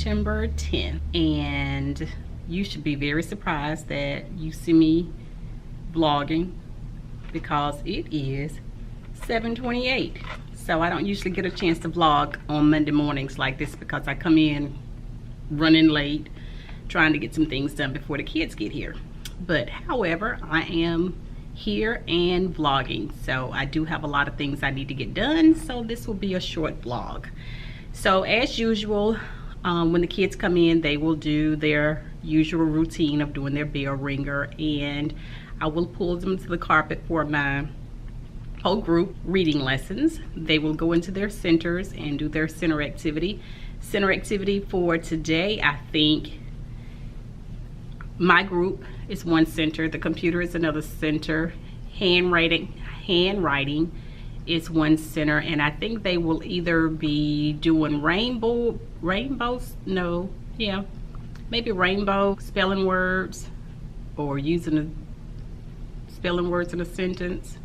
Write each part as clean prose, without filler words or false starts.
September 10th, and you should be very surprised that you see me vlogging because it is 7:28. So I don't usually get a chance to vlog on Monday mornings like this because I come in running late trying to get some things done before the kids get here. But however, I am here and vlogging, so I do have a lot of things I need to get done, so this will be a short vlog. So as usual, when the kids come in, they will do their usual routine of doing their bell ringer, and I will pull them to the carpet for my whole group reading lessons. They will go into their centers and do their center activity. Center activity for today, I think my group is one center, the computer is another center, handwriting is one center, and I think they will either be doing maybe rainbow spelling words, or using the spelling words in a sentence.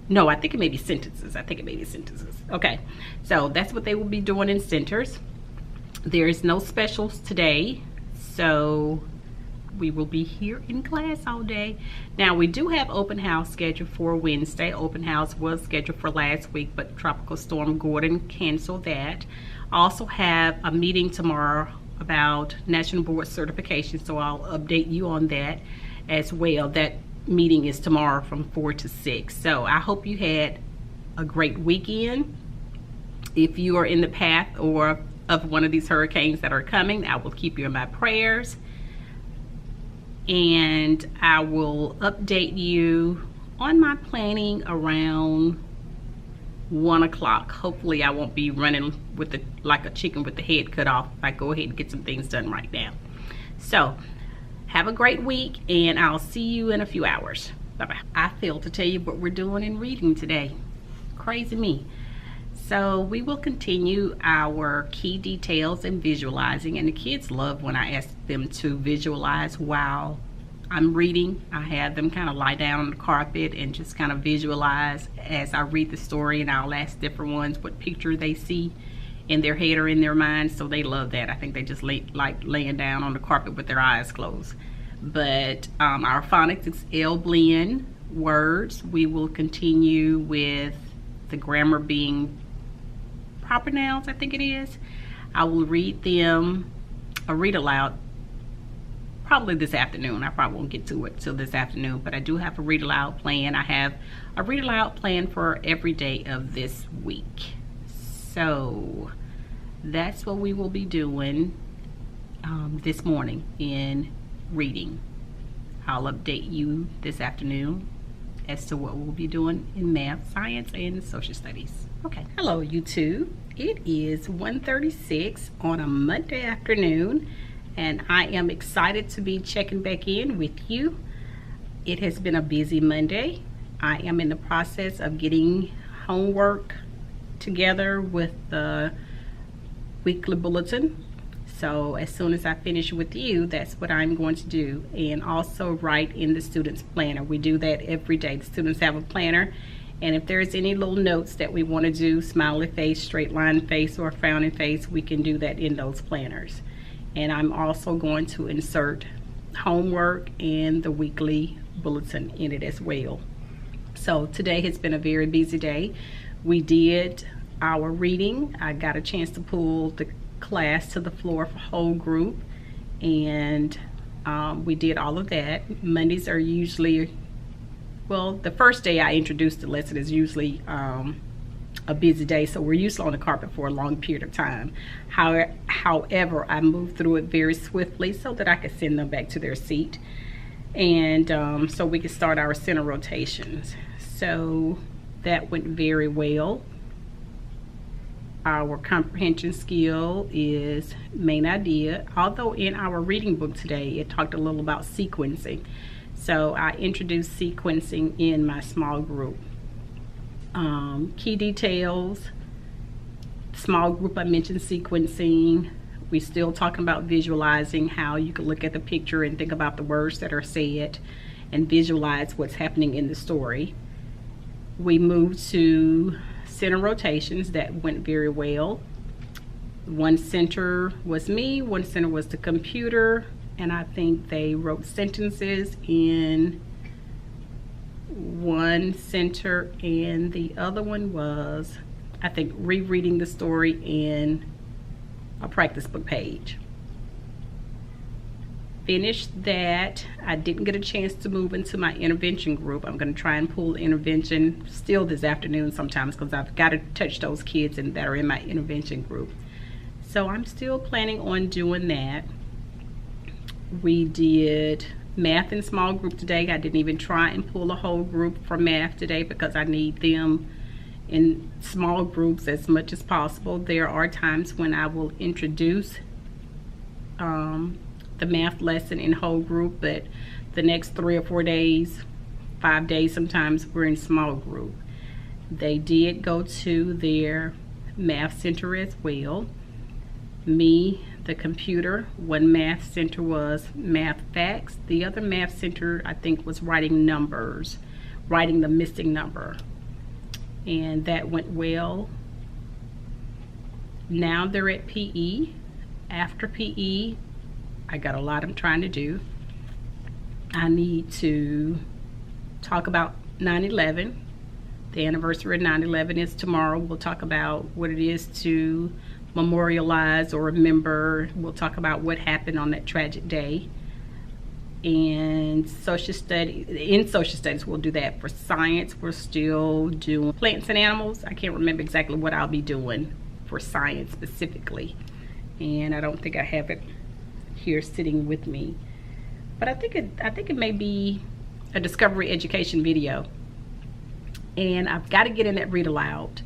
No, I think it may be sentences. Okay, so that's what they will be doing in centers. There is no specials today, so we will be here in class all day. Now, we do have open house scheduled for Wednesday. Open house was scheduled for last week, but Tropical Storm Gordon canceled that. I also have a meeting tomorrow about National Board certification, so I'll update you on that as well. That meeting is tomorrow from 4 to 6. So I hope you had a great weekend. If you are in the path or of one of these hurricanes that are coming, I will keep you in my prayers, and I will update you on my planning around 1 o'clock. Hopefully I won't be running with like a chicken with the head cut off if I go ahead and get some things done right now. So have a great week, and I'll see you in a few hours. Bye-bye. I failed to tell you what we're doing in reading today. Crazy me. So we will continue our key details and visualizing, and the kids love when I ask them to visualize while I'm reading. I have them kind of lie down on the carpet and just kind of visualize as I read the story, and I'll ask different ones what picture they see in their head or in their mind, so they love that. I think they just like laying down on the carpet with their eyes closed. But our phonics is L blend words. We will continue with the grammar being proper nouns, I think it is. I will read them a read aloud probably this afternoon. I probably won't get to it till this afternoon, but I do have a read aloud plan. I have a read aloud plan for every day of this week. So that's what we will be doing this morning in reading. I'll update you this afternoon as to what we'll be doing in math, science, and social studies. Okay, hello YouTube. It is 1:36 on a Monday afternoon, and I am excited to be checking back in with you. It has been a busy Monday. I am in the process of getting homework together with the weekly bulletin. So as soon as I finish with you, that's what I'm going to do, and also write in the students' planner. We do that every day. The students have a planner, and if there's any little notes that we want to do, smiley face, straight line face, or frowning face, we can do that in those planners. And I'm also going to insert homework and the weekly bulletin in it as well. So today has been a very busy day. We did our reading. I got a chance to pull the class to the floor for whole group, and we did all of that. Mondays are usually, well, the first day I introduced the lesson is usually a busy day, so we're usually on the carpet for a long period of time. However, I moved through it very swiftly so that I could send them back to their seat, and so we could start our center rotations. So that went very well. Our comprehension skill is main idea, although in our reading book today it talked a little about sequencing. So I introduced sequencing in my small group. Key details, small group, I mentioned sequencing. We're still talking about visualizing, how you can look at the picture and think about the words that are said and visualize what's happening in the story. We moved to center rotations. That went very well. One center was me, one center was the computer, and I think they wrote sentences in one center, and the other one was, I think, rereading the story in a practice book page. Finished that. I didn't get a chance to move into my intervention group. I'm going to try and pull intervention still this afternoon sometimes, because I've got to touch those kids that are in my intervention group. So I'm still planning on doing that. We did math in small group today. I didn't even try and pull a whole group for math today because I need them in small groups as much as possible. There are times when I will introduce the math lesson in whole group, but the next 3 or 4 days, 5 days sometimes, we're in small group. They did go to their math center as well. Me, the computer, one math center was math facts. The other math center, I think, was writing numbers, writing the missing number, and that went well. Now they're at PE. After PE, I got a lot I'm trying to do. I need to talk about 9/11. The anniversary of 9/11 is tomorrow. We'll talk about what it is to memorialize or remember. We'll talk about what happened on that tragic day. And in social studies, we'll do that. For science, we're still doing plants and animals. I can't remember exactly what I'll be doing for science specifically, and I don't think I have it here sitting with me, but I think it may be a discovery education video, and I've got to get in that read aloud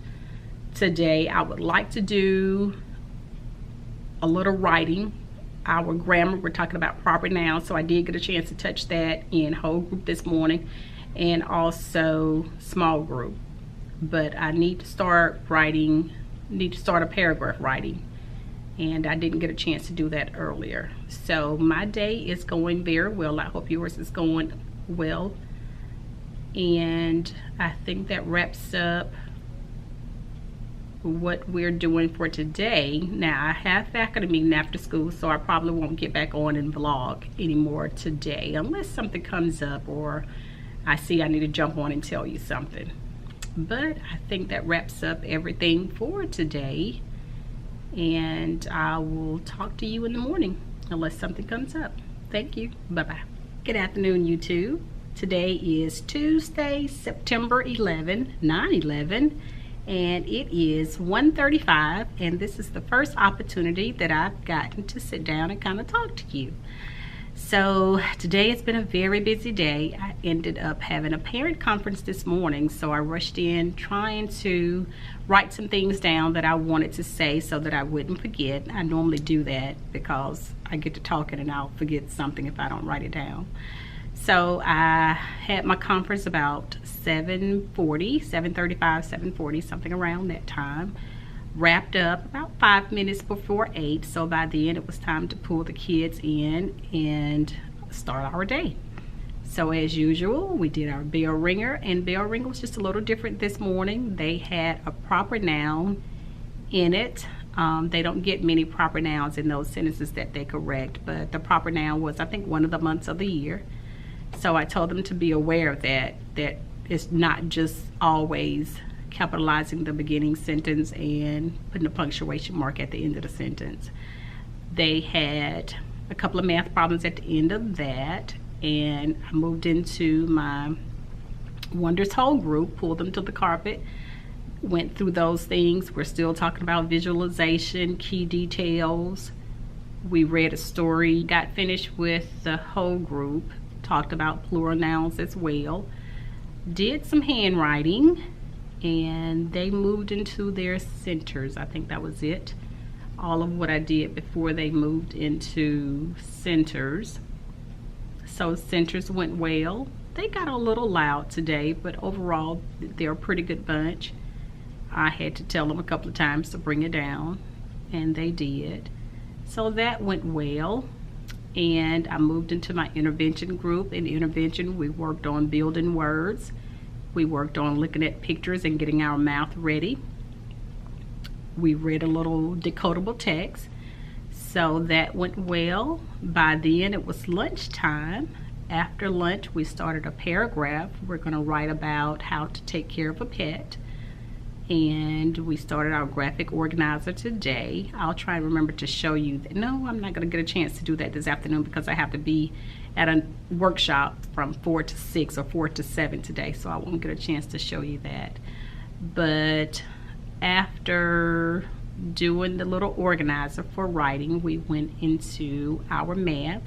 today. I would like to do a little writing. Our grammar, we're talking about proper nouns, so I did get a chance to touch that in whole group this morning, and also small group. But I need to start writing, a paragraph writing, and I didn't get a chance to do that earlier. So my day is going very well. I hope yours is going well, and I think that wraps up what we're doing for today. Now, I have faculty meeting after school, so I probably won't get back on and vlog anymore today unless something comes up or I see I need to jump on and tell you something. But I think that wraps up everything for today, and I will talk to you in the morning unless something comes up. Thank you. Bye-bye. Good afternoon, YouTube. Today is Tuesday, September 11, 9/11. And it is 1:35, and this is the first opportunity that I've gotten to sit down and kind of talk to you. So today has been a very busy day. I ended up having a parent conference this morning, so I rushed in trying to write some things down that I wanted to say so that I wouldn't forget. I normally do that because I get to talking and I'll forget something if I don't write it down. So I had my conference about 7:35, 7:40, something around that time. Wrapped up about 5 minutes before 8. So by the end, it was time to pull the kids in and start our day. So as usual, we did our bell ringer, and bell ringer was just a little different this morning. They had a proper noun in it. They don't get many proper nouns in those sentences that they correct, but the proper noun was, I think, one of the months of the year. So I told them to be aware of that it's not just always capitalizing the beginning sentence and putting a punctuation mark at the end of the sentence. They had a couple of math problems at the end of that, and I moved into my Wonders Whole group, pulled them to the carpet, went through those things. We're still talking about visualization, key details. We read a story, got finished with the whole group, talked about plural nouns as well, did some handwriting, and they moved into their centers. I think that was it. All of what I did before they moved into centers. So centers went well. They got a little loud today, but overall they're a pretty good bunch. I had to tell them a couple of times to bring it down, and they did. So that went well. And I moved into my intervention group. In intervention, we worked on building words. We worked on looking at pictures and getting our mouth ready. We read a little decodable text. So that went well. By then it was lunchtime. After lunch, we started a paragraph. We're going to write about how to take care of a pet. And we started our graphic organizer today. I'll try and remember to show you that. No, I'm not going to get a chance to do that this afternoon because I have to be at a workshop from 4 to 6 or 4 to 7 today, so I won't get a chance to show you that. But after doing the little organizer for writing, we went into our math.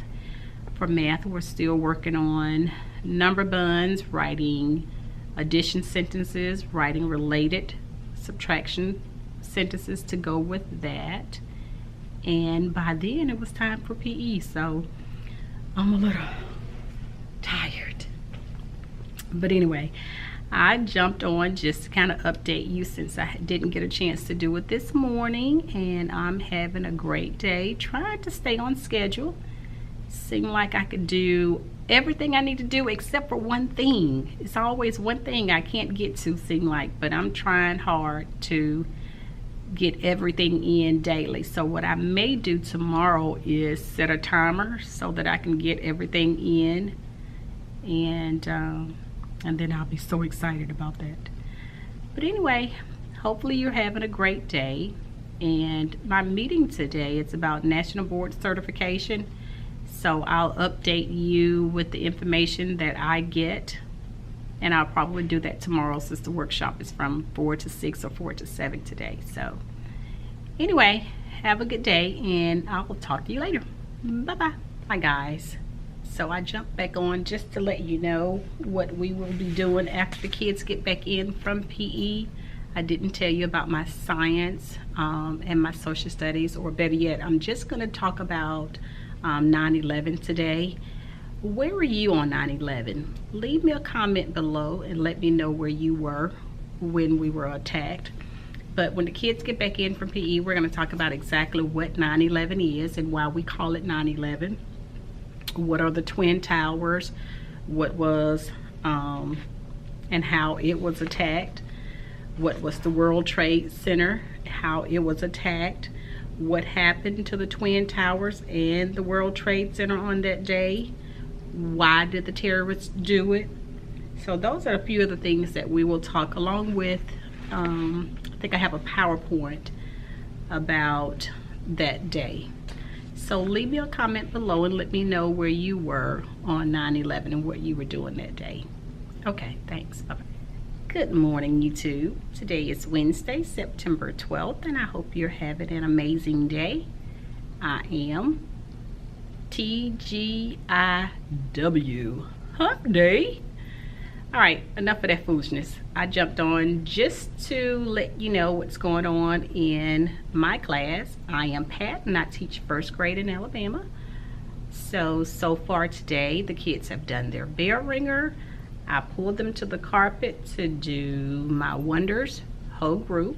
For math, we're still working on number buns, writing addition sentences, writing related subtraction sentences to go with that. And by then it was time for PE, so I'm a little tired. But anyway, I jumped on just to kind of update you since I didn't get a chance to do it this morning, and I'm having a great day trying to stay on schedule. Seemed like I could do everything I need to do except for one thing. It's always one thing I can't get to, seem like, but I'm trying hard to get everything in daily. So what I may do tomorrow is set a timer so that I can get everything in, and then I'll be so excited about that. But anyway, hopefully you're having a great day. And my meeting today, it's about National Board Certification. So I'll update you with the information that I get, and I'll probably do that tomorrow since the workshop is from 4 to 6 or 4 to 7 today. So anyway, have a good day, and I will talk to you later. Bye-bye. Hi guys. So I jumped back on just to let you know what we will be doing after the kids get back in from PE. I didn't tell you about my science and my social studies, or better yet, I'm just going to talk about 9/11 today. Where were you on 9/11? Leave me a comment below and let me know where you were when we were attacked. But when the kids get back in from PE, we're going to talk about exactly what 9/11 is and why we call it 9/11. What are the Twin Towers? What was and how it was attacked? What was the World Trade Center? How it was attacked? What happened to the Twin Towers and the World Trade Center on that day? Why did the terrorists do it? So those are a few of the things that we will talk, along with I think I have a PowerPoint about that day. So leave me a comment below and let me know where you were on 9/11 and what you were doing that day. Okay, thanks. Bye-bye. Good morning, YouTube. Today is Wednesday, September 12th, and I hope you're having an amazing day. I am TGIW. Hump Day. All right, enough of that foolishness. I jumped on just to let you know what's going on in my class. I am Pat, and I teach first grade in Alabama. So far today, the kids have done their bell ringer. I pulled them to the carpet to do my wonders whole group.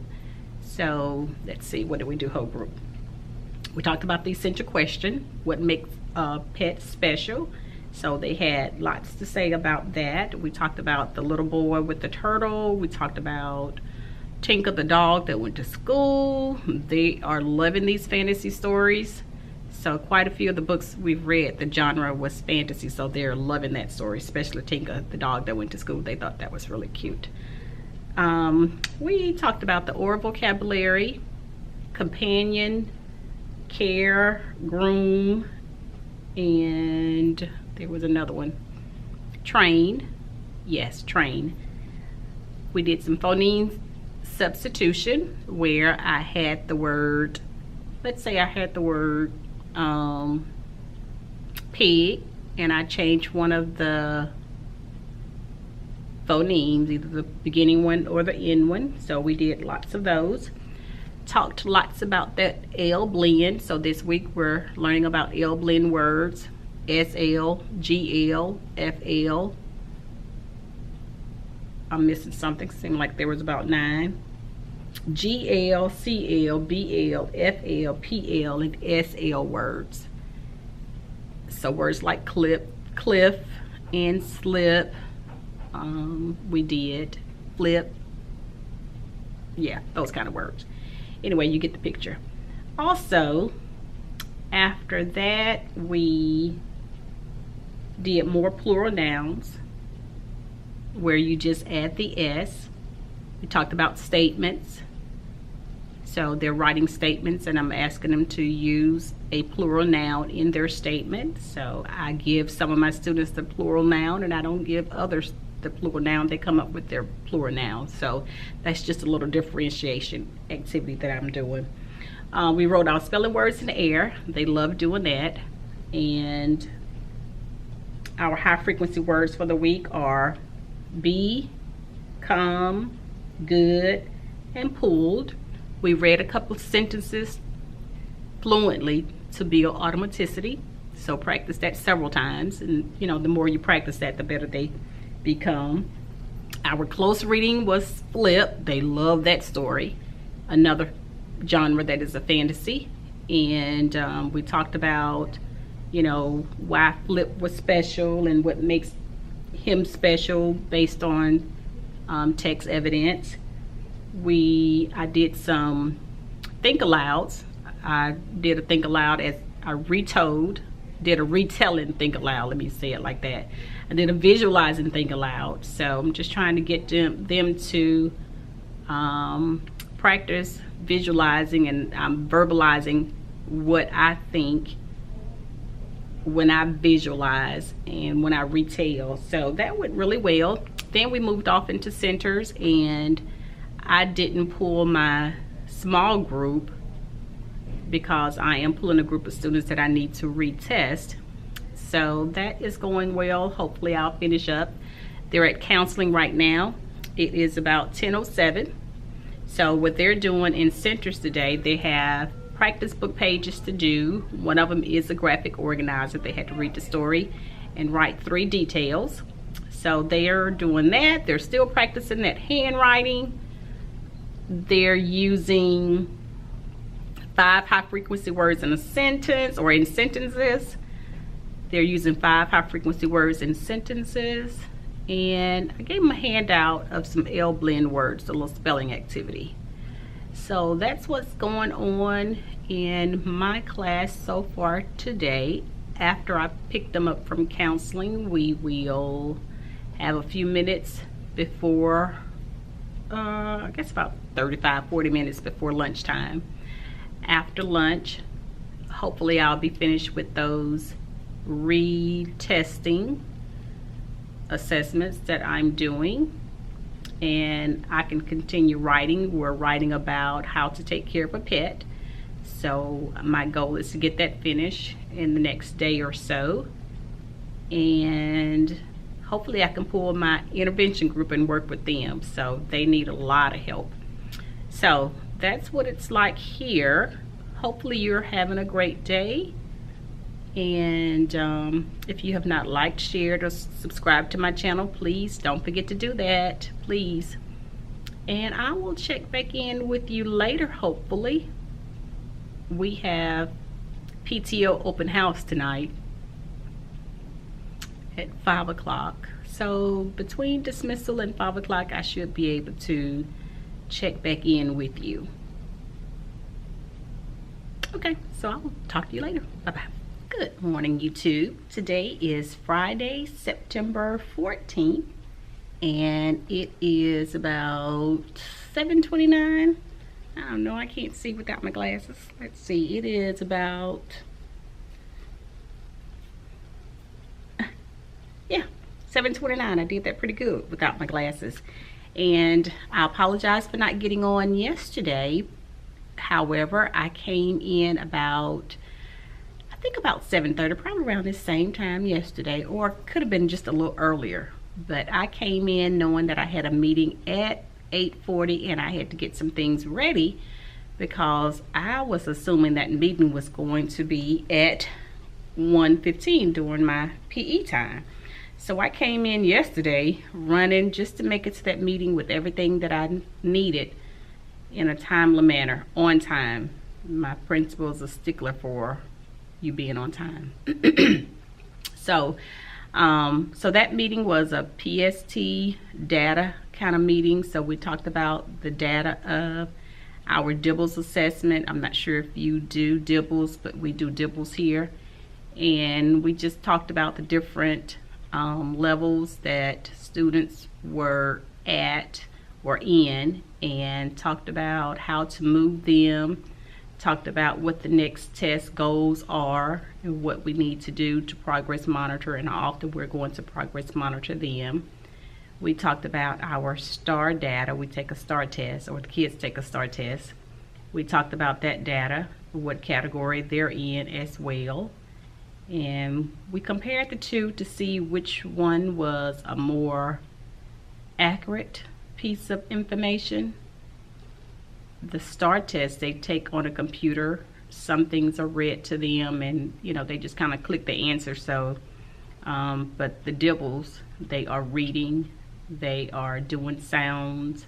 So let's see, what did we do whole group? We talked about the essential question, what makes a pet special. So they had lots to say about that. We talked about the little boy with the turtle. We talked about Tinker the dog that went to school. They are loving these fantasy stories. So quite a few of the books we've read, the genre was fantasy, so they're loving that story, especially Tinker, the dog that went to school. They thought that was really cute. We talked about the oral vocabulary, companion, care, groom, and there was another one. Train. Yes, train. We did some phoneme substitution where I had the word, let's say I had the word pig, and I changed one of the phonemes, either the beginning one or the end one. So we did lots of those. Talked lots about that L blend. So this week we're learning about L blend words. SL, GL, FL. I'm missing something. Seemed like there was about 9. GL, CL, BL, FL, PL, and SL words. So words like cliff, and slip. We did flip. Yeah, those kind of words. Anyway, you get the picture. Also, after that, we did more plural nouns where you just add the S. We talked about statements. So they're writing statements and I'm asking them to use a plural noun in their statement. So I give some of my students the plural noun and I don't give others the plural noun. They come up with their plural noun. So that's just a little differentiation activity that I'm doing. We wrote out spelling words in the air. They love doing that. And our high frequency words for the week are be, come, good, and pulled. We read a couple of sentences fluently to build automaticity. So practice that several times. And you know, the more you practice that, the better they become. Our close reading was Flip. They love that story. Another genre that is a fantasy. And we talked about, you know, why Flip was special and what makes him special based on text evidence. I did some think alouds. I did a think aloud as I did a retelling think aloud, let me say it like that. I did a visualizing think aloud. So I'm just trying to get them to practice visualizing and verbalizing what I think when I visualize and when I retell. So that went really well. Then we moved off into centers and I didn't pull my small group because I am pulling a group of students that I need to retest. So that is going well. Hopefully I'll finish up. They're at counseling right now. It is about 10:07. So what they're doing in centers today, they have practice book pages to do. One of them is a graphic organizer. They had to read the story and write 3 details. So they're doing that. They're still practicing that handwriting. They're using 5 high frequency words in a sentence or in sentences. They're using 5 high frequency words in sentences. And I gave them a handout of some L blend words, a little spelling activity. So that's what's going on in my class so far today. After I pick them up from counseling, we will have a few minutes before, I guess about 35-40 minutes before lunchtime. After lunch, hopefully I'll be finished with those retesting assessments that I'm doing and I can continue writing. We're writing about how to take care of a pet. So my goal is to get that finished in the next day or so. And hopefully I can pull my intervention group and work with them. So they need a lot of help. So that's what it's like here. Hopefully you're having a great day. And if you have not liked, shared, or subscribed to my channel, please don't forget to do that, please. And I will check back in with you later, hopefully. We have PTO open house tonight at 5 o'clock. So between dismissal and 5 o'clock, I should be able to check back in with you. Okay, so I'll talk to you later. Bye-bye. Good morning, YouTube. Today is Friday, September 14th, and it is about 7:29. I don't know, I can't see without my glasses. Let's see, it is about, yeah, 7:29. I did that pretty good without my glasses. And I apologize for not getting on yesterday. However, I came in about, I think about 7:30, probably around the same time yesterday, or could have been just a little earlier. But I came in knowing that I had a meeting at 8:40 and I had to get some things ready because I was assuming that meeting was going to be at 1:15 during my PE time. So I came in yesterday running just to make it to that meeting with everything that I needed in a timely manner, on time. My principal is a stickler for you being on time. So that meeting was a PST data kind of meeting. So we talked about the data of our DIBELS assessment. I'm not sure if you do DIBELS, but we do DIBELS here. And we just talked about the different levels that students were at or in, and talked about how to move them, talked about what the next test goals are and what we need to do to progress monitor and how often we're going to progress monitor them. We talked about our STAR data. We take a STAR test, or the kids take a STAR test. We talked about that data, what category they're in as well. And we compared the two to see which one was a more accurate piece of information. The STAR test, they take on a computer. Some things are read to them, and they just kind of click the answer. So, but the DIBELS, they are reading, they are doing sounds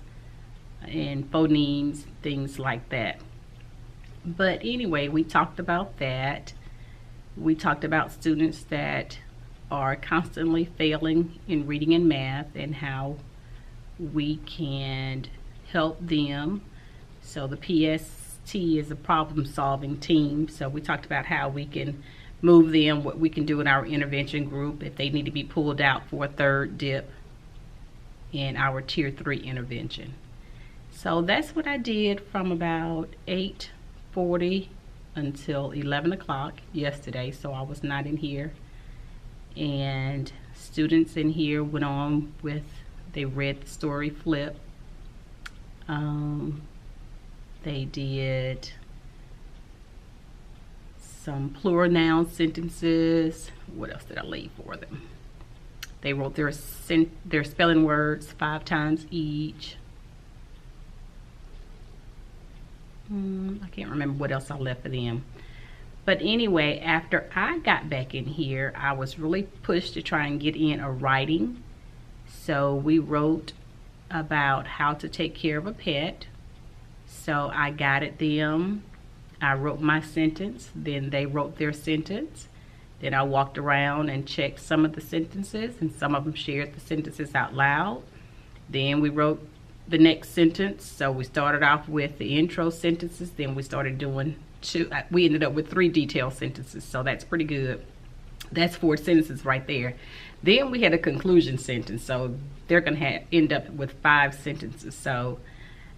and phonemes, things like that. But anyway, we talked about that. We talked about students that are constantly failing in reading and math and how we can help them. So the PST is a problem-solving team. So we talked about how we can move them, what we can do in our intervention group if they need to be pulled out for a third dip in our Tier 3 intervention. So that's what I did from about 8:40 until 11 o'clock yesterday. So I was not in here, and students in here went on with, they read the story flip. They did some plural noun sentences. What else did I leave for them? They wrote their spelling words 5 times each. I can't remember what else I left for them. But anyway, after I got back in here, I was really pushed to try and get in a writing. So we wrote about how to take care of a pet. So I guided them. I wrote my sentence, then they wrote their sentence. Then I walked around and checked some of the sentences, and some of them shared the sentences out loud. Then we wrote the next sentence. So we started off with the intro sentences, then we started doing we ended up with 3 detailed sentences, so that's pretty good. That's 4 sentences right there. Then we had a conclusion sentence, so they're gonna end up with 5 sentences. So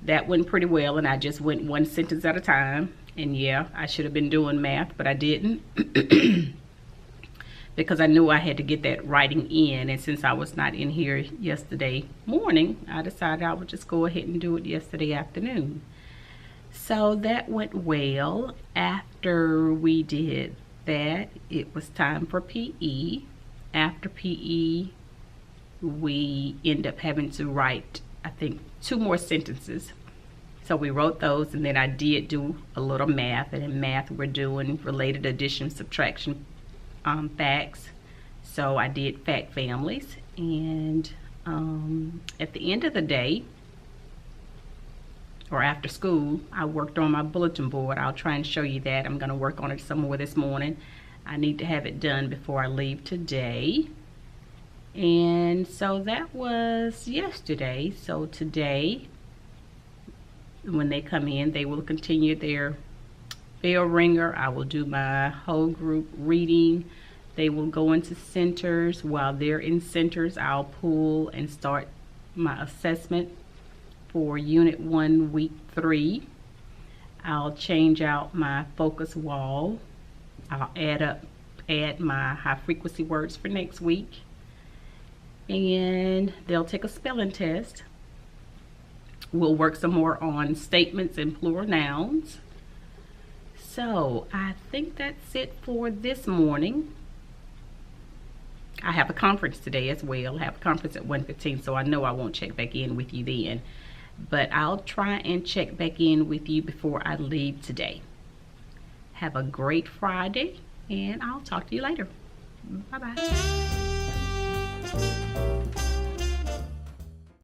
that went pretty well, and I just went 1 sentence at a time. And yeah, I should have been doing math, but I didn't because I knew I had to get that writing in, and since I was not in here yesterday morning, I decided I would just go ahead and do it yesterday afternoon. So that went well. After we did that, it was time for PE. After PE, we end up having to write, I think, 2 more sentences. So we wrote those, and then I did do a little math, and in math we're doing related addition, subtraction, facts. So I did fact families, and at the end of the day, or after school, I worked on my bulletin board. I'll try and show you that. I'm going to work on it some more this morning. I need to have it done before I leave today. And so that was yesterday. So today, when they come in, they will continue their bell ringer. I will do my whole group reading. They will go into centers. While they're in centers, I'll pull and start my assessment for Unit 1, Week 3. I'll change out my focus wall. I'll add my high frequency words for next week. And they'll take a spelling test. We'll work some more on statements and plural nouns. So I think that's it for this morning. I have a conference today as well. I have a conference at 1:15, so I know I won't check back in with you then. But I'll try and check back in with you before I leave today. Have a great Friday, and I'll talk to you later. Bye-bye.